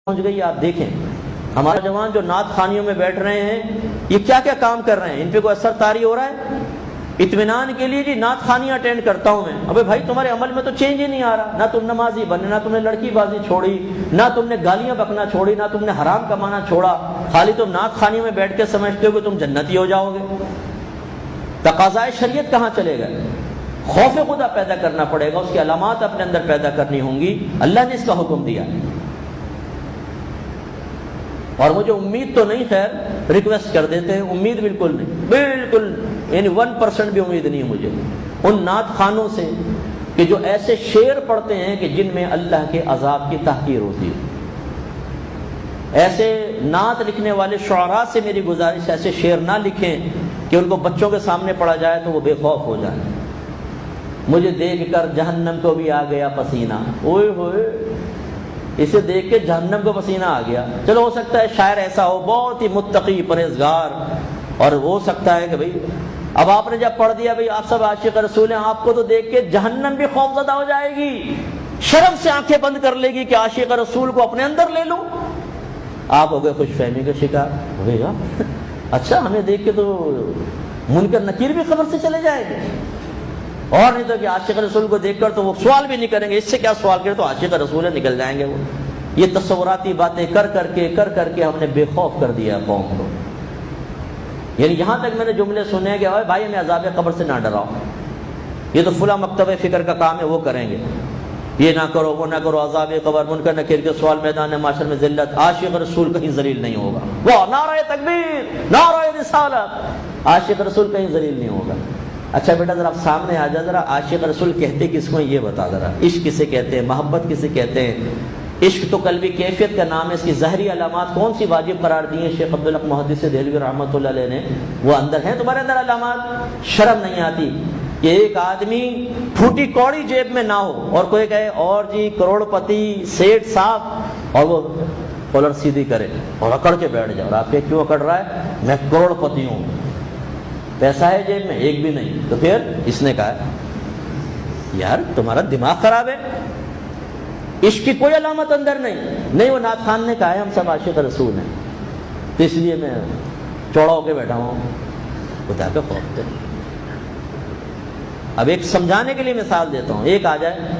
پہنچ گئی. آپ دیکھیں ہمارے جوان جو نعت خوانیوں میں بیٹھ رہے ہیں یہ کیا کیا کام کر رہے ہیں, ان پہ کوئی اثر طاری ہو رہا ہے؟ اطمینان کے لیے جی نعت خوانیاں اٹینڈ کرتا ہوں میں. ابے بھائی تمہارے عمل میں تو چینج ہی نہیں آ رہا. نہ تم نمازی بنے, نہ تم نے لڑکی بازی چھوڑی, نہ تم نے گالیاں بکنا چھوڑی, نہ تم نے حرام کمانا چھوڑا. خالی تم نعت خوانی میں بیٹھ کے سمجھتے ہو کہ تم جنتی ہو جاؤ گے. تقاضائے شریعت کہاں چلے گئے؟ خوف خدا پیدا کرنا پڑے گا, اس کی علامات اپنے اندر پیدا کرنی ہوں گی. اللہ نے اس کا حکم دیا. اور مجھے امید تو نہیں, خیر ریکویسٹ کر دیتے ہیں, امید بالکل نہیں, بالکل یعنی 1% بھی امید نہیں ہے مجھے ان نعت خوانوں سے کہ جو ایسے شعر پڑھتے ہیں کہ جن میں اللہ کے عذاب کی تحقیر ہوتی ہے. ایسے نعت لکھنے والے شعراء سے میری گزارش, ایسے شعر نہ لکھیں کہ ان کو بچوں کے سامنے پڑھا جائے تو وہ بے خوف ہو جائیں. مجھے دیکھ کر جہنم کو بھی آ گیا پسینہ, اوئے ہوئے, اسے دیکھ کے جہنم کو پسینہ آ گیا. چلو ہو سکتا ہے شاعر ایسا ہو بہت ہی متقی پرہیزگار, اور ہو سکتا ہے کہ بھئی اب آپ نے جب پڑھ دیا بھئی آپ سب عاشق رسول ہیں, آپ کو تو دیکھ کے جہنم بھی خوفزدہ ہو جائے گی, شرم سے آنکھیں بند کر لے گی کہ عاشق رسول کو اپنے اندر لے لوں. آپ ہو گئے خوش فہمی کا شکار. ہوئے گا اچھا, ہمیں دیکھ کے تو منکر نکیر بھی خبر سے چلے جائے گے. اور نہیں تو کہ عاشق رسول کو دیکھ کر تو وہ سوال بھی نہیں کریں گے, اس سے کیا سوال کرے, تو عاشق رسول ہے, نکل جائیں گے وہ. یہ تصوراتی باتیں کر کر کے ہم نے بے خوف کر دیا قوم کو. یعنی یہاں تک میں نے جملے سنے کہ بھائی ہمیں عذاب قبر سے نہ ڈراؤ, یہ تو فلاں مکتب فکر کا کام ہے, وہ کریں گے, یہ نہ کرو وہ نہ کرو, عذاب قبر منکر نکیر کے سوال, میدان معاشر میں ذلت. عاشق رسول کہیں ذلیل نہیں ہوگا. وہ نعرہ تکبیر, نعرہ رسالت, عاشق رسول کہیں ذلیل نہیں ہوگا. اچھا بیٹا ذرا سامنے آ جا, ذرا عاشق رسول کہتے کس کو یہ بتا ذرا. عشق کسے کہتے ہیں, محبت کسے کہتے ہیں؟ عشق تو قلبی کیفیت کا نام ہے. اس کی ظاہری علامات کون سی واجب قرار دی ہیں شیخ عبدالحق محدث دہلوی رحمۃ اللہ علیہ نے؟ وہ اندر ہیں تمہارے اندر علامات. شرم نہیں آتی کہ ایک آدمی پھوٹی کوڑی جیب میں نہ ہو اور کوئی کہے اور جی کروڑ پتی سیٹ صاحب, اور وہ کالر سیدھی کرے اور اکڑ کے بیٹھ جائے. اور آپ کے کیوں اکڑ رہا ہے؟ میں کروڑ پتی ہوں, پیسہ ہے جیب میں ایک بھی نہیں. تو پھر اس نے کہا یار تمہارا دماغ خراب ہے, عشق کی کوئی علامت اندر نہیں. وہ نعت خان نے کہا ہے ہم سب عاشق رسول ہیں, تو اس لیے میں چوڑا ہو کے بیٹھا ہوں. خدا کا خوف ہے. اب ایک سمجھانے کے لیے مثال دیتا ہوں. ایک آ جائے,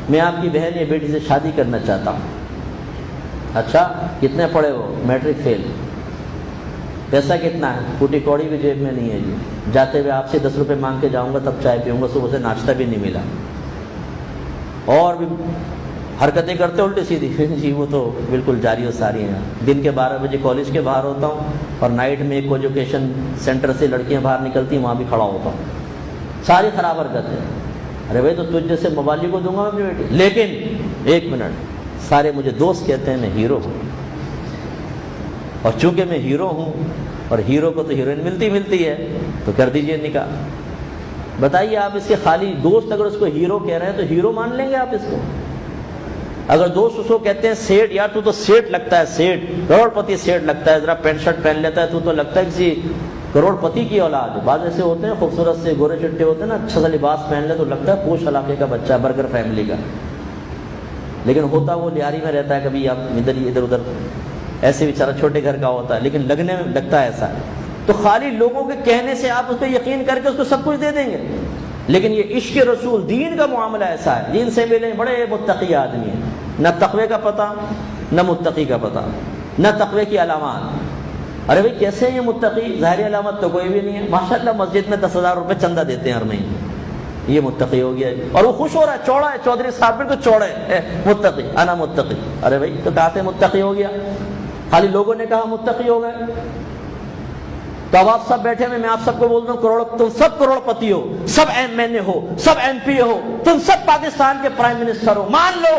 میں آپ کی بہن یا بیٹی سے شادی کرنا چاہتا ہوں. اچھا کتنے پڑھے ہو؟ میٹرک فیل. پیسہ کتنا ہے؟ پھوٹی کوڑی بھی جیب میں نہیں ہے جی. جاتے ہوئے آپ سے 10 روپے مانگ کے جاؤں گا تب چائے پیوں گا, صبح سے ناشتہ بھی نہیں ملا. اور بھی حرکتیں کرتے الٹی سیدھی جی, وہ تو بالکل جاری و ساری ہیں. دن کے 12 بجے کالج کے باہر ہوتا ہوں, اور نائٹ میں ایک ایجوکیشن سینٹر سے لڑکیاں باہر نکلتی ہیں, وہاں بھی کھڑا ہوتا ہوں. ساری خراب حرکتیں. ارے بھائی تو تجھ جیسے موبائل کو دوں گا اپنی بیٹی. لیکن ایک منٹ, سارے مجھے دوست کہتے ہیں میں ہیرو ہوں, اور چونکہ میں ہیرو ہوں اور ہیرو کو تو ہیروئن ملتی ہے, تو کر دیجئے نکاح. بتائیے آپ اس کے خالی دوست اگر اس کو ہیرو کہہ رہے ہیں تو ہیرو مان لیں گے آپ اس کو؟ اگر دوست اس کو کہتے ہیں سیٹ, یار تو سیٹ لگتا ہے, سیٹ کروڑ پتی سیٹ لگتا ہے, ذرا پینٹ شرٹ پہن لیتا ہے تو لگتا ہے کسی کروڑ پتی کی اولاد. بعض ایسے ہوتے ہیں خوبصورت سے گورے چٹے ہوتے ہیں نا, اچھا سا لباس پہن لے تو لگتا ہے پوش علاقے کا بچہ, برگر فیملی کا, لیکن ہوتا وہ لیاری میں رہتا ہے, کبھی آپ ادھر ادھر, ایسے بیچارہ چھوٹے گھر کا ہوتا ہے, لیکن لگنے میں لگتا ہے ایسا. تو خالی لوگوں کے کہنے سے آپ اس پہ یقین کر کے اس کو سب کچھ دے دیں گے. لیکن یہ عشق رسول دین کا معاملہ ایسا ہے, دین سے ملے بڑے متقی آدمی ہیں, نہ تقوی کا پتہ نہ متقی کا پتہ, نہ تقوی کی علامات. ارے بھائی کیسے یہ متقی؟ ظاہری علامت تو کوئی بھی نہیں ہے. ماشاءاللہ مسجد میں 10,000 روپے چندہ دیتے ہیں ہر مہینے, یہ متقی ہو گیا, اور وہ خوش ہو رہا ہے, چوڑا ہے, چودھری صاحب بھی تو چوڑے ہے, متقی, انا متقی. ارے بھائی تو کہتے ہیں متقی ہو گیا, خالی لوگوں نے کہا متقی ہو گئے. تو اب آپ سب بیٹھے ہوئے, میں آپ سب کو بولتا ہوں تم سب کروڑ پتی ہو, سب ایم این اے ہو, سب ایم پی ہو, تم سب پاکستان کے پرائم منسٹر ہو, مان لو.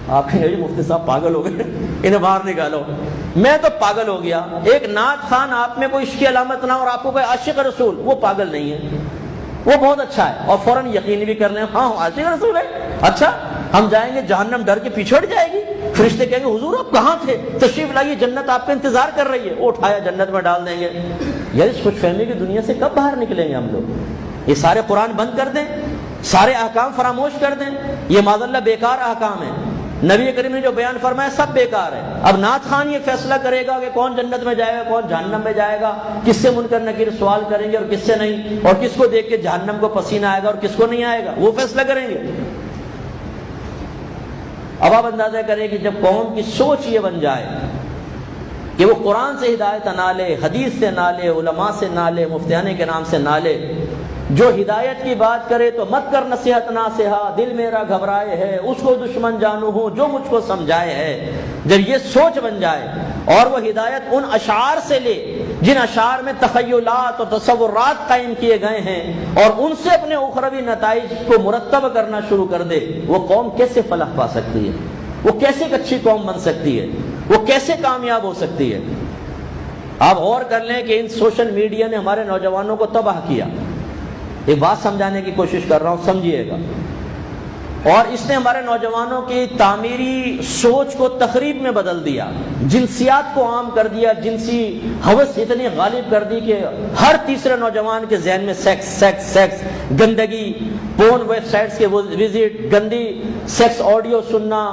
آپ کہیں گے مفتی صاحب پاگل ہو گئے, انہیں باہر نکالو. میں تو پاگل ہو گیا. ایک نعت خان آپ میں کوئی عشق کی علامت نہ, اور آپ کو کوئی عاشق رسول, وہ پاگل نہیں ہے, وہ بہت اچھا ہے, اور فوراً یقین بھی کر لیں ہاں عاشق رسول ہے. اچھا ہم جائیں گے جہنم ڈر کے پیچھے ہٹ جائے گی. فرشتے کہیں گے حضور آپ کہاں تھے, تشریف لائیے, جنت آپ کا انتظار کر رہی ہے. وہ اٹھایا جنت میں ڈال دیں گے. یار اس خوش فہمی کی دنیا سے کب باہر نکلیں گے ہم لوگ؟ یہ سارے قرآن بند کر دیں, سارے احکام فراموش کر دیں, یہ معاذ اللہ بیکار احکام ہیں. نبی کریم نے جو بیان فرمایا سب بیکار ہے۔ اب نعت خان یہ فیصلہ کرے گا کہ کون جنت میں جائے گا، کون جہنم میں جائے گا، کس سے منکر نکیر سوال کریں گے اور کس سے نہیں، اور کس کو دیکھ کے جہنم کو پسینہ آئے گا اور کس کو نہیں آئے گا، وہ فیصلہ کریں گے۔ اب آپ اندازہ کریں کہ جب قوم کی سوچ یہ بن جائے کہ وہ قرآن سے ہدایت نہ لے، حدیث سے نہ لے، علماء سے نہ لے، مفتیان کے نام سے نہ لے، جو ہدایت کی بات کرے تو مت کر نصیحت ناصحہ، دل میرا گھبرائے ہے، اس کو دشمن جانو ہوں جو مجھ کو سمجھائے ہے، جب یہ سوچ بن جائے اور وہ ہدایت ان اشعار سے لے جن اشعار میں تخیلات اور تصورات قائم کیے گئے ہیں اور ان سے اپنے اخروی نتائج کو مرتب کرنا شروع کر دے، وہ قوم کیسے فلاح پا سکتی ہے؟ وہ کیسے ایک اچھی قوم بن سکتی ہے؟ وہ کیسے کامیاب ہو سکتی ہے؟ آپ غور کر لیں کہ ان سوشل میڈیا نے ہمارے نوجوانوں کو تباہ کیا۔ ایک بات سمجھانے کی کوشش کر رہا ہوں، سمجھیے گا۔ اور اس نے ہمارے نوجوانوں کی تعمیری سوچ کو تخریب میں بدل دیا، جنسیات کو عام کر دیا، جنسی ہوس اتنی غالب کر دی کہ ہر تیسرے نوجوان کے ذہن میں سیکس سیکس سیکس، گندگی، پورن ویب سائٹس کے وزٹ، گندی سیکس آڈیو سننا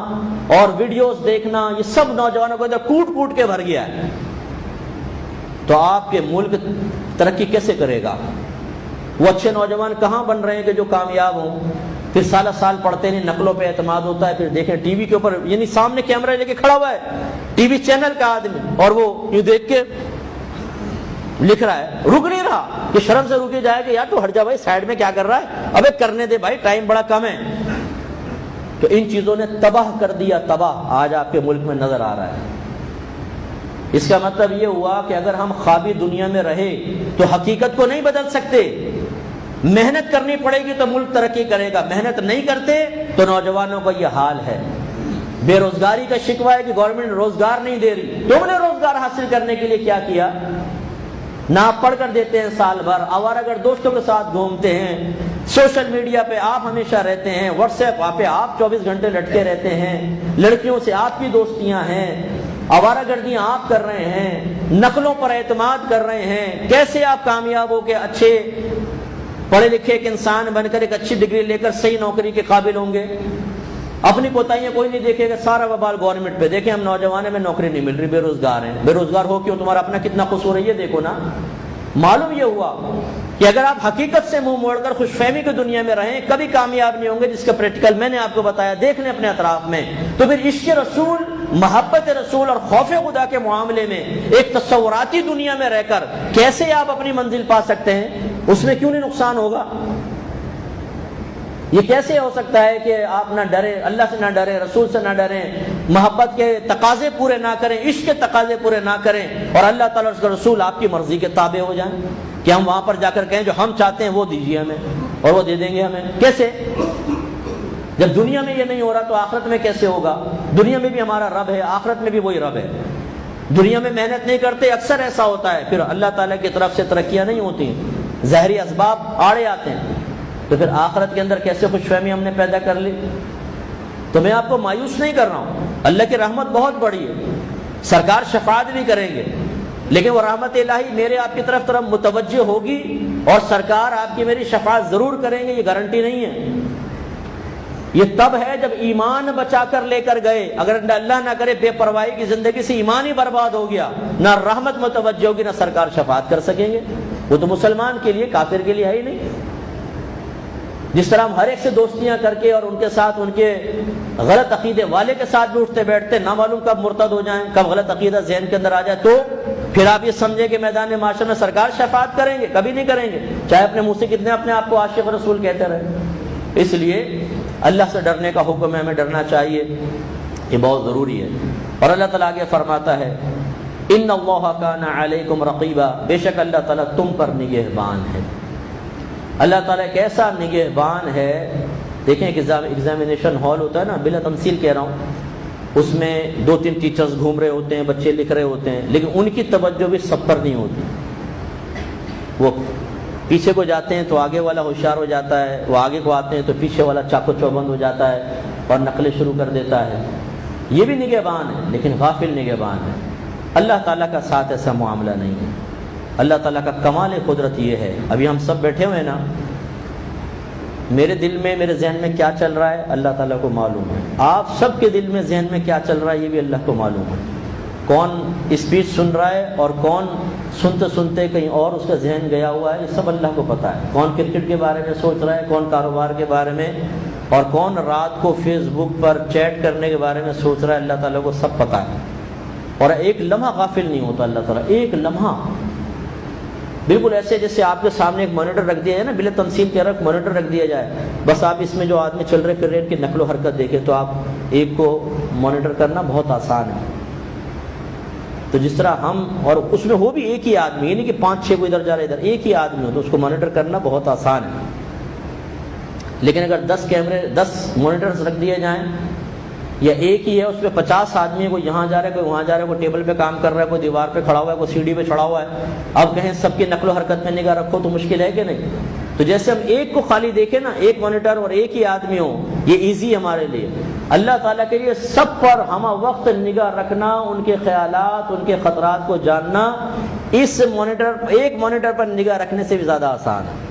اور ویڈیوز دیکھنا، یہ سب نوجوانوں کو ادھر کوٹ کوٹ کے بھر گیا ہے۔ تو آپ کے ملک ترقی کیسے کرے گا؟ وہ اچھے نوجوان کہاں بن رہے ہیں کہ جو کامیاب ہوں؟ پھر سالہ سال پڑھتے نہیں، نقلوں پہ اعتماد ہوتا ہے، پھر دیکھیں ٹی وی کے اوپر، یعنی سامنے کیمرہ لے کے کھڑا ہوا ہے ٹی وی چینل کا آدمی، اور وہ یوں دیکھ کے لکھ رہا ہے، رک نہیں رہا کہ شرم سے رکی جائے کہ یار تو ہٹ جا بھائی، سائڈ میں کیا کر رہا ہے، ابے کرنے دے بھائی، ٹائم بڑا کم ہے۔ تو ان چیزوں نے تباہ کر دیا، تباہ آج آپ کے ملک میں نظر آ رہا ہے۔ اس کا مطلب یہ ہوا کہ اگر ہم خوابی دنیا میں رہے تو حقیقت کو نہیں بدل سکتے، محنت کرنی پڑے گی تو ملک ترقی کرے گا، محنت نہیں کرتے تو نوجوانوں کا یہ حال ہے۔ بے روزگاری کا شکوہ ہے کہ گورنمنٹ روزگار نہیں دے رہی، تم نے روزگار حاصل کرنے کے لیے کیا کیا؟ نہ آپ پڑھ کر دیتے ہیں سال بھر، آوارہ دوستوں کے ساتھ گھومتے ہیں، سوشل میڈیا پہ آپ ہمیشہ رہتے ہیں، واٹس ایپ پہ آپ 24 گھنٹے لٹکے رہتے ہیں، لڑکیوں سے آپ کی دوستیاں ہیں، آوارہ گردیاں آپ کر رہے ہیں، نقلوں پر اعتماد کر رہے ہیں۔ کیسے آپ کامیاب ہو کے اچھے پڑھے لکھے ایک انسان بن کر ایک اچھی ڈگری لے کر صحیح نوکری کے قابل ہوں گے؟ اپنی کوتاہیاں کوئی نہیں دیکھے گا، سارا وبال گورنمنٹ پہ۔ دیکھیں ہم نوجوان میں نوکری نہیں مل رہی، بے روزگار ہیں۔ بے روزگار ہو کیوں؟ تمہارا اپنا کتنا قصور ہے یہ دیکھو نا۔ معلوم یہ ہوا کہ اگر آپ حقیقت سے منہ موڑ کر خوش فہمی کی دنیا میں رہیں کبھی کامیاب نہیں ہوں گے، جس کا پریکٹیکل میں نے آپ کو بتایا، دیکھ لیں اپنے اطراف میں۔ تو پھر عشق رسول، محبت رسول اور خوف خدا کے معاملے میں ایک تصوراتی دنیا میں رہ کر کیسے آپ اپنی منزل پا سکتے ہیں؟ اس میں کیوں نہیں نقصان ہوگا؟ یہ کیسے ہو سکتا ہے کہ آپ نہ ڈریں، اللہ سے نہ ڈریں، رسول سے نہ ڈریں، محبت کے تقاضے پورے نہ کریں، عشق کے تقاضے پورے نہ کریں، اور اللہ تعالیٰ اور اس کا رسول آپ کی مرضی کے تابع ہو جائیں؟ کہ ہم وہاں پر جا کر کہیں جو ہم چاہتے ہیں وہ دیجیے ہمیں، اور وہ دے دیں گے ہمیں؟ کیسے؟ جب دنیا میں یہ نہیں ہو رہا تو آخرت میں کیسے ہوگا؟ دنیا میں بھی ہمارا رب ہے، آخرت میں بھی وہی رب ہے۔ دنیا میں محنت نہیں کرتے، اکثر ایسا ہوتا ہے، پھر اللہ تعالیٰ کی طرف سے ترقیاں نہیں ہوتی، ظاہری اسباب آڑے آتے ہیں، تو پھر آخرت کے اندر کیسے خوش فہمی ہم نے پیدا کر لی؟ تو میں آپ کو مایوس نہیں کر رہا ہوں، اللہ کی رحمت بہت بڑی ہے، سرکار شفاعت بھی کریں گے، لیکن وہ رحمت الہی میرے آپ کی طرف متوجہ ہوگی اور سرکار آپ کی میری شفاعت ضرور کریں گے، یہ گارنٹی نہیں ہے۔ یہ تب ہے جب ایمان بچا کر لے کر گئے، اگر اللہ نہ کرے بے پرواہی کی زندگی سے ایمان ہی برباد ہو گیا، نہ رحمت متوجہ ہوگی، نہ سرکار شفاعت کر سکیں گے۔ وہ تو مسلمان کے لیے، کافر کے لیے ہے ہی نہیں۔ جس طرح ہم ہر ایک سے دوستیاں کر کے اور ان کے ساتھ ان کے غلط عقیدے والے کے ساتھ بھی اٹھتے بیٹھتے، نہ معلوم کب مرتد ہو جائیں، کب غلط عقیدہ ذہن کے اندر آ جائے، تو پھر آپ یہ سمجھیں کہ میدان معاشر میں سرکار شفاعت کریں گے؟ کبھی نہیں کریں گے، چاہے اپنے منہ سے کتنے اپنے آپ کو عاشق رسول کہتے رہے۔ اس لیے اللہ سے ڈرنے کا حکم ہے، ہمیں ڈرنا چاہیے، یہ بہت ضروری ہے۔ اور اللہ تعالیٰ آگے فرماتا ہے ان اللہ کان علیکم رقیبا، بے شک اللہ تعالیٰ تم پر نگہبان ہے۔ اللہ تعالیٰ ایک ایسا نگہبان ہے، دیکھیں ایک ایگزامینیشن ہال ہوتا ہے نا، بلا تمثیل کہہ رہا ہوں، اس میں 2-3 ٹیچرز گھوم رہے ہوتے ہیں، بچے لکھ رہے ہوتے ہیں، لیکن ان کی توجہ بھی سب پر نہیں ہوتی۔ وہ پیچھے کو جاتے ہیں تو آگے والا ہوشیار ہو جاتا ہے، وہ آگے کو آتے ہیں تو پیچھے والا چاقو چوبند ہو جاتا ہے اور نقلیں شروع کر دیتا ہے۔ یہ بھی نگہبان ہے، لیکن غافل نگہبان ہے۔ اللہ تعالیٰ کا ساتھ ایسا معاملہ نہیں ہے۔ اللہ تعالیٰ کا کمال قدرت یہ ہے، ابھی ہم سب بیٹھے ہوئے ہیں نا، میرے دل میں میرے ذہن میں کیا چل رہا ہے اللہ تعالیٰ کو معلوم ہے، آپ سب کے دل میں ذہن میں کیا چل رہا ہے یہ بھی اللہ کو معلوم ہے۔ کون اسپیچ سن رہا ہے اور کون سنتے سنتے کہیں اور اس کا ذہن گیا ہوا ہے، یہ سب اللہ کو پتہ ہے۔ کون کرکٹ کے بارے میں سوچ رہا ہے، کون کاروبار کے بارے میں، اور کون رات کو فیس بک پر چیٹ کرنے کے بارے میں سوچ رہا ہے، اللہ تعالیٰ کو سب پتہ ہے۔ اور ایک لمحہ غافل نہیں ہوتا اللہ تعالیٰ، ایک لمحہ بالکل ایسے جیسے آپ کے سامنے ایک مانیٹر رکھ دیا ہے نا، بلا تمثیل کہہ رہا مانیٹر رکھ دیا جائے، بس آپ اس میں جو آدمی چل رہے پھر رہے ان کی نقل و حرکت دیکھیں تو آپ ایک کو مانیٹر کرنا بہت آسان ہے۔ تو جس طرح ہم، اور اس میں وہ بھی ایک ہی آدمی، یعنی کہ 5-6 کو ادھر جا رہے ادھر، ایک ہی آدمی ہو تو اس کو مانیٹر کرنا بہت آسان ہے۔ لیکن اگر 10 کیمرے 10 مانیٹرز رکھ دیے جائیں، یا ایک ہی ہے اس پہ 50 آدمی ہے، کوئی یہاں جا رہا ہے کوئی وہاں جا رہا ہے، کوئی ٹیبل پہ کام کر رہا ہے، کوئی دیوار پہ کھڑا ہوا ہے، کوئی سیڑھی پہ چڑھا ہوا ہے، اب کہیں سب کی نقل و حرکت میں نگاہ رکھو تو مشکل ہے کہ نہیں؟ تو جیسے ہم ایک کو خالی دیکھیں نا، ایک مانیٹر اور ایک ہی آدمی ہو، یہ ایزی ہے ہمارے لیے۔ اللہ تعالیٰ کے لیے سب پر ہم وقت نگاہ رکھنا، ان کے خیالات ان کے خطرات کو جاننا، اس مانیٹر ایک مانیٹر پر نگاہ رکھنے سے بھی زیادہ آسان ہے۔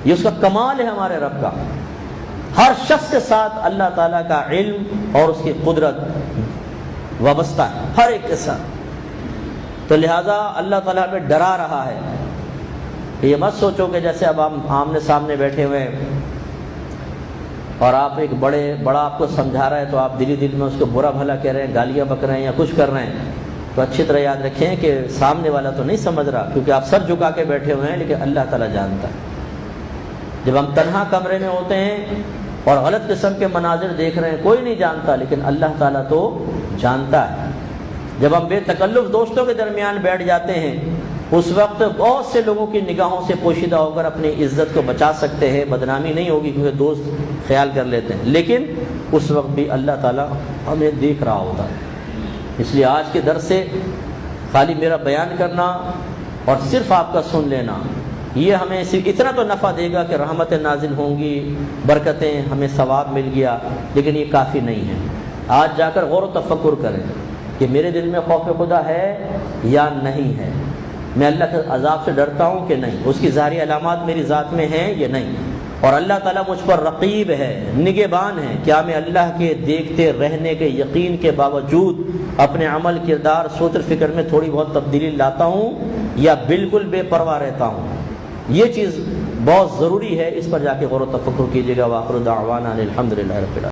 یہ اس کا کمال ہے ہمارے رب کا۔ ہر شخص کے ساتھ اللہ تعالیٰ کا علم اور اس کی قدرت وابستہ ہے، ہر ایک کے ساتھ۔ تو لہٰذا اللہ تعالیٰ ہمیں ڈرا رہا ہے کہ یہ مت سوچو کہ جیسے اب ہم آمنے سامنے بیٹھے ہوئے ہیں اور آپ ایک بڑا آپ کو سمجھا رہا ہے تو آپ دلی دل میں اس کو برا بھلا کہہ رہے ہیں، گالیاں بک رہے ہیں یا کچھ کر رہے ہیں، تو اچھی طرح یاد رکھیں کہ سامنے والا تو نہیں سمجھ رہا، کیونکہ آپ سر جھکا کے بیٹھے ہوئے ہیں، لیکن اللہ تعالیٰ جانتا ہے۔ جب ہم تنہا کمرے میں ہوتے ہیں اور غلط قسم کے مناظر دیکھ رہے ہیں، کوئی نہیں جانتا لیکن اللہ تعالیٰ تو جانتا ہے۔ جب ہم بے تکلف دوستوں کے درمیان بیٹھ جاتے ہیں، اس وقت بہت سے لوگوں کی نگاہوں سے پوشیدہ ہو کر اپنی عزت کو بچا سکتے ہیں، بدنامی نہیں ہوگی کیونکہ دوست خیال کر لیتے ہیں، لیکن اس وقت بھی اللہ تعالیٰ ہمیں دیکھ رہا ہوتا ہے۔ اس لیے آج کے درس سے خالی میرا بیان کرنا اور صرف آپ کا سن لینا، یہ ہمیں صرف اتنا تو نفع دے گا کہ رحمتیں نازل ہوں گی، برکتیں، ہمیں ثواب مل گیا، لیکن یہ کافی نہیں ہے۔ آج جا کر غور و تفکر کریں کہ میرے دل میں خوف خدا ہے یا نہیں ہے، میں اللہ کے عذاب سے ڈرتا ہوں کہ نہیں، اس کی ظاہری علامات میری ذات میں ہیں یا نہیں، اور اللہ تعالیٰ مجھ پر رقیب ہے، نگہبان ہے، کیا میں اللہ کے دیکھتے رہنے کے یقین کے باوجود اپنے عمل کردار سوچ فکر میں تھوڑی بہت تبدیلی لاتا ہوں یا بالکل بے پرواہ رہتا ہوں؟ یہ چیز بہت ضروری ہے، اس پر جا کے غور و تفکر کیجیے گا۔ وآخر دعوانا الحمدللہ رب العالمین۔